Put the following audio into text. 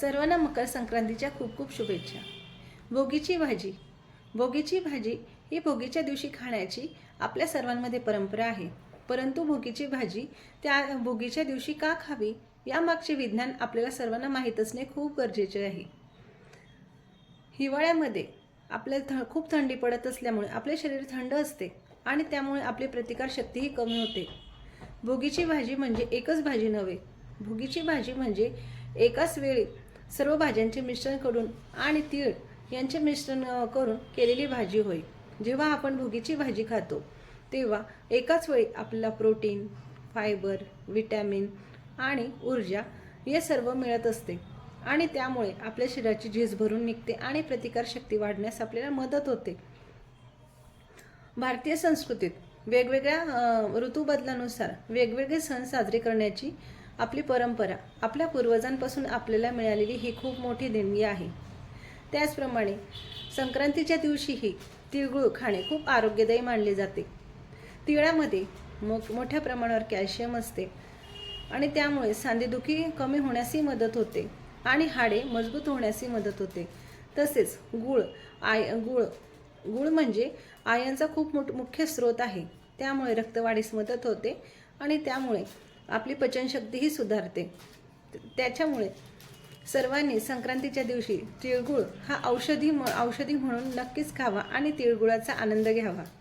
सर्वांना मकर संक्रांतीच्या खूप खूप शुभेच्छा. भोगीची भाजी. भोगीची भाजी ही भोगीच्या दिवशी खाण्याची आपल्या सर्वांमध्ये परंपरा आहे. परंतु भोगीची भाजी त्या भोगीच्या दिवशी का खावी यामागचे विज्ञान आपल्याला सर्वांना माहीत असणे खूप गरजेचे आहे. हिवाळ्यामध्ये खूप थंडी पडत असल्यामुळे आपले शरीर थंड असते आणि त्यामुळे आपली प्रतिकारशक्तीही कमी होते. भोगीची भाजी म्हणजे एकच भाजी नव्हे. भोगीची भाजी म्हणजे एकाच वेळी सर्व भाज्यांचे मिश्रण करून आणि तीळ यांचे मिश्रण करून केलेली भाजी होय. जेव्हा आपण भोगीची भाजी खातो तेव्हा एकाच वेळी आपल्याला प्रोटीन, फायबर, विटॅमिन आणि ऊर्जा हे सर्व मिळत असते आणि त्यामुळे आपल्या शरीराची झीज भरून निघते आणि प्रतिकारशक्ती वाढण्यास आपल्याला मदत होते. भारतीय संस्कृतीत वेगवेगळ्या ऋतूबदलानुसार वेगवेगळे सण साजरे करण्याची आपली परंपरा आपल्या पूर्वजांपासून आपल्याला मिळालेली ही खूप मोठी देणगी आहे. त्याचप्रमाणे संक्रांतीच्या दिवशीही तिळगुळ खाणे खूप आरोग्यदायी मानले जाते. तिळामध्ये मोठ्या प्रमाणावर कॅल्शियम असते आणि त्यामुळे सांधेदुखी कमी होण्यासही मदत होते आणि हाडे मजबूत होण्यासही मदत होते. तसेच गुळ म्हणजे आयनचा खूप मुख्य स्रोत आहे. त्यामुळे रक्तवाढीस मदत होते आणि त्यामुळे आपली पचनशक्तीही सुधारते. त्याच्यामुळे सर्वांनी संक्रांतीच्या दिवशी तिळगुळ हा औषधी म्हणून नक्कीच खावा आणि तिळगुळाचा आनंद घ्यावा.